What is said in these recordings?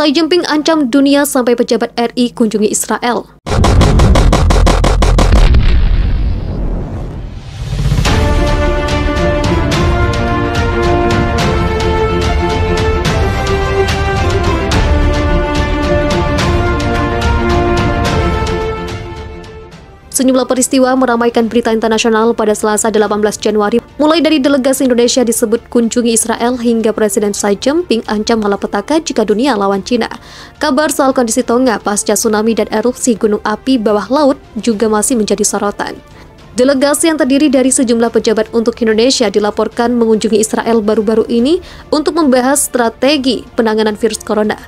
Xi Jinping ancam dunia sampai pejabat RI kunjungi Israel. Sejumlah peristiwa meramaikan berita internasional pada Selasa 18 Januari, mulai dari delegasi Indonesia disebut kunjungi Israel hingga Presiden Xi Jinping ancam malapetaka jika dunia lawan Cina. Kabar soal kondisi Tonga pasca tsunami dan erupsi gunung api bawah laut juga masih menjadi sorotan. Delegasi yang terdiri dari sejumlah pejabat untuk Indonesia dilaporkan mengunjungi Israel baru-baru ini untuk membahas strategi penanganan virus corona.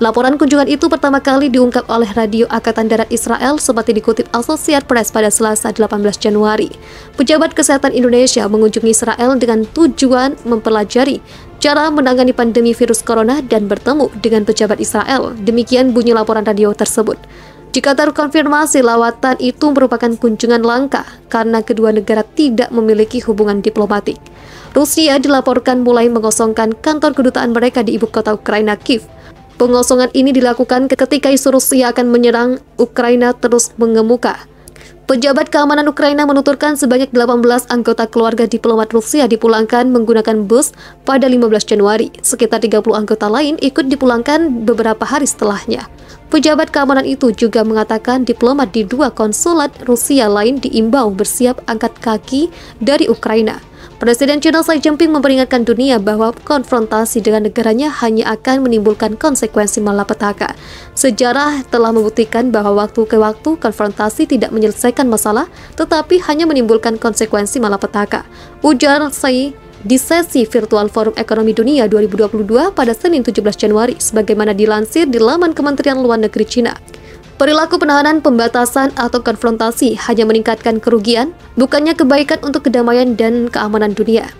Laporan kunjungan itu pertama kali diungkap oleh Radio Angkatan Darat Israel seperti dikutip Associated Press pada Selasa 18 Januari. Pejabat kesehatan Indonesia mengunjungi Israel dengan tujuan mempelajari cara menangani pandemi virus corona dan bertemu dengan pejabat Israel. Demikian bunyi laporan radio tersebut. Jika terkonfirmasi, lawatan itu merupakan kunjungan langka karena kedua negara tidak memiliki hubungan diplomatik. Rusia dilaporkan mulai mengosongkan kantor kedutaan mereka di ibu kota Ukraina, Kiev. Pengosongan ini dilakukan ketika isu Rusia akan menyerang Ukraina terus mengemuka. Pejabat keamanan Ukraina menuturkan sebanyak 18 anggota keluarga diplomat Rusia dipulangkan menggunakan bus pada 15 Januari. Sekitar 30 anggota lain ikut dipulangkan beberapa hari setelahnya. Pejabat keamanan itu juga mengatakan diplomat di 2 konsulat Rusia lain diimbau bersiap angkat kaki dari Ukraina. Presiden China Xi Jinping memperingatkan dunia bahwa konfrontasi dengan negaranya hanya akan menimbulkan konsekuensi malapetaka. Sejarah telah membuktikan bahwa waktu ke waktu konfrontasi tidak menyelesaikan masalah, tetapi hanya menimbulkan konsekuensi malapetaka, ujar Xi di sesi virtual Forum Ekonomi Dunia 2022 pada Senin 17 Januari, sebagaimana dilansir di laman Kementerian Luar Negeri China. Perilaku penahanan, pembatasan, atau konfrontasi hanya meningkatkan kerugian, bukannya kebaikan untuk kedamaian dan keamanan dunia.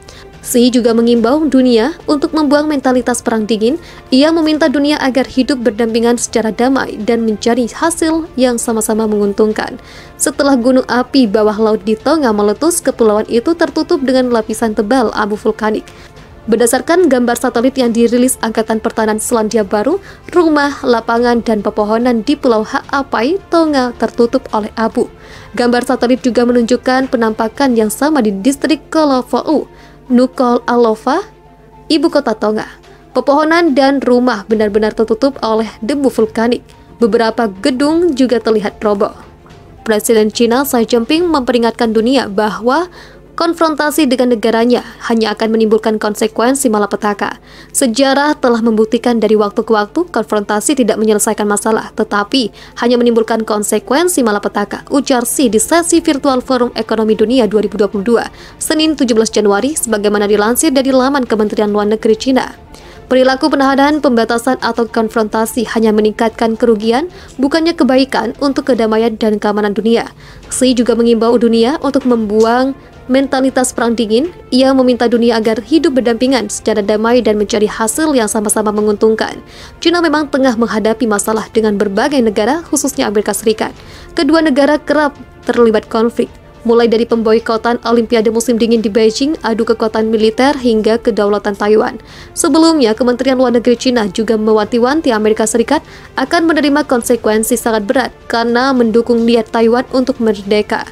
Xi juga mengimbau dunia untuk membuang mentalitas perang dingin. Ia meminta dunia agar hidup berdampingan secara damai dan mencari hasil yang sama-sama menguntungkan. Setelah gunung api bawah laut di Tonga meletus, kepulauan itu tertutup dengan lapisan tebal abu vulkanik. Berdasarkan gambar satelit yang dirilis Angkatan Pertahanan Selandia Baru, rumah, lapangan, dan pepohonan di Pulau Ha'apai, Tonga tertutup oleh abu. Gambar satelit juga menunjukkan penampakan yang sama di distrik Kolofo'u, Nuku'alofa, ibu kota Tonga. Pepohonan dan rumah benar-benar tertutup oleh debu vulkanik. Beberapa gedung juga terlihat roboh. Presiden China Xi Jinping memperingatkan dunia bahwa konfrontasi dengan negaranya hanya akan menimbulkan konsekuensi malapetaka. Sejarah telah membuktikan dari waktu ke waktu konfrontasi tidak menyelesaikan masalah, tetapi hanya menimbulkan konsekuensi malapetaka, ujar Xi di sesi virtual Forum Ekonomi Dunia 2022, Senin 17 Januari, sebagaimana dilansir dari laman Kementerian Luar Negeri China. Perilaku penahanan, pembatasan, atau konfrontasi hanya meningkatkan kerugian, bukannya kebaikan untuk kedamaian dan keamanan dunia. Xi juga mengimbau dunia untuk membuang mentalitas perang dingin. Ia meminta dunia agar hidup berdampingan secara damai dan mencari hasil yang sama-sama menguntungkan. China memang tengah menghadapi masalah dengan berbagai negara, khususnya Amerika Serikat. Kedua negara kerap terlibat konflik, mulai dari pemboikotan Olimpiade musim dingin di Beijing, adu kekuatan militer, hingga kedaulatan Taiwan. Sebelumnya, Kementerian Luar Negeri China juga mewanti-wanti Amerika Serikat akan menerima konsekuensi sangat berat karena mendukung niat Taiwan untuk merdeka.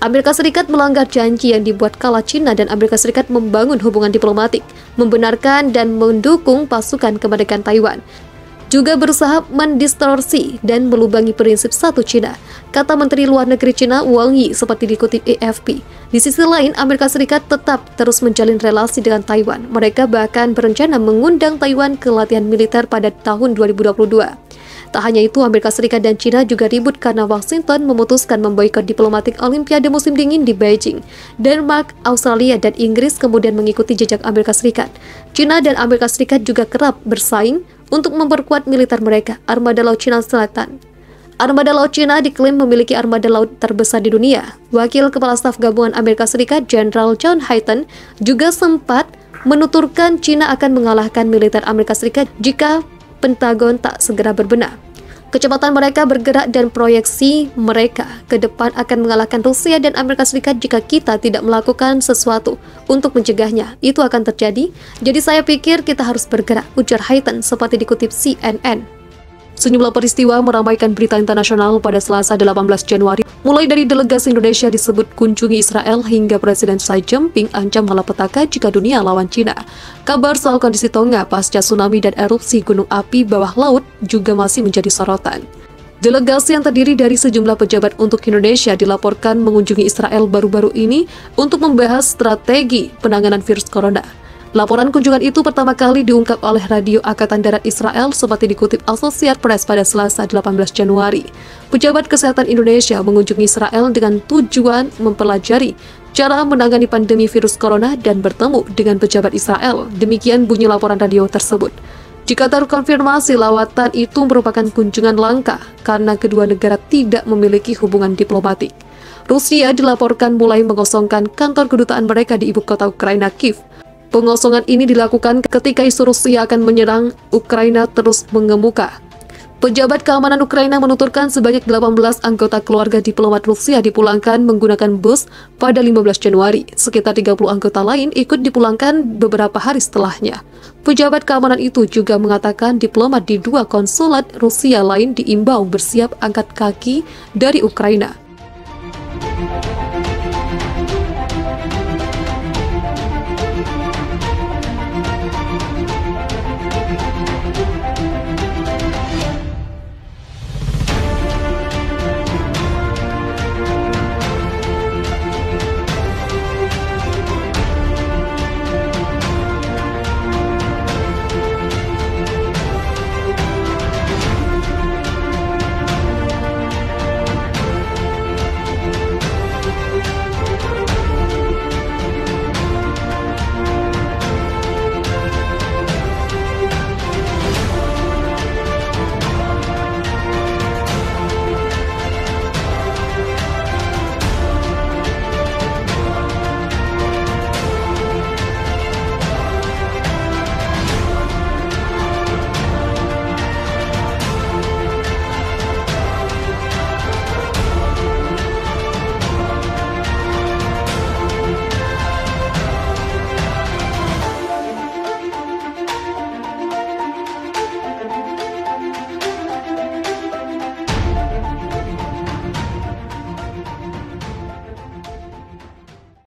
Amerika Serikat melanggar janji yang dibuat kala China dan Amerika Serikat membangun hubungan diplomatik, membenarkan dan mendukung pasukan kemerdekaan Taiwan. Juga berusaha mendistorsi dan melubangi prinsip satu China, kata Menteri Luar Negeri China Wang Yi seperti dikutip AFP. Di sisi lain, Amerika Serikat tetap terus menjalin relasi dengan Taiwan. Mereka bahkan berencana mengundang Taiwan ke latihan militer pada tahun 2022. Tak hanya itu, Amerika Serikat dan China juga ribut karena Washington memutuskan memboikot diplomatik Olimpiade musim dingin di Beijing. Denmark, Australia, dan Inggris kemudian mengikuti jejak Amerika Serikat. China dan Amerika Serikat juga kerap bersaing untuk memperkuat militer mereka, Armada Laut China Selatan. Armada Laut China diklaim memiliki armada laut terbesar di dunia. Wakil Kepala Staf Gabungan Amerika Serikat, Jenderal John Hyten, juga sempat menuturkan China akan mengalahkan militer Amerika Serikat jika Pentagon tak segera berbenah. Kecepatan mereka bergerak dan proyeksi mereka ke depan akan mengalahkan Rusia dan Amerika Serikat jika kita tidak melakukan sesuatu untuk mencegahnya. Itu akan terjadi. Jadi saya pikir kita harus bergerak, ujar Hyten seperti dikutip CNN. Sejumlah peristiwa meramaikan berita internasional pada Selasa 18 Januari, mulai dari delegasi Indonesia disebut kunjungi Israel hingga Presiden Xi Jinping ancam malapetaka jika dunia lawan Cina. Kabar soal kondisi Tonga pasca tsunami dan erupsi gunung api bawah laut juga masih menjadi sorotan. Delegasi yang terdiri dari sejumlah pejabat untuk Indonesia dilaporkan mengunjungi Israel baru-baru ini untuk membahas strategi penanganan virus corona. Laporan kunjungan itu pertama kali diungkap oleh Radio Angkatan Darat Israel seperti dikutip Associated Press pada Selasa 18 Januari. Pejabat kesehatan Indonesia mengunjungi Israel dengan tujuan mempelajari cara menangani pandemi virus corona dan bertemu dengan pejabat Israel. Demikian bunyi laporan radio tersebut. Jika terkonfirmasi, lawatan itu merupakan kunjungan langka karena kedua negara tidak memiliki hubungan diplomatik. Rusia dilaporkan mulai mengosongkan kantor kedutaan mereka di ibu kota Ukraina, Kiev. Pengosongan ini dilakukan ketika isu Rusia akan menyerang Ukraina terus mengemuka. Pejabat keamanan Ukraina menuturkan sebanyak 18 anggota keluarga diplomat Rusia dipulangkan menggunakan bus pada 15 Januari. Sekitar 30 anggota lain ikut dipulangkan beberapa hari setelahnya. Pejabat keamanan itu juga mengatakan diplomat di 2 konsulat Rusia lain diimbau bersiap angkat kaki dari Ukraina.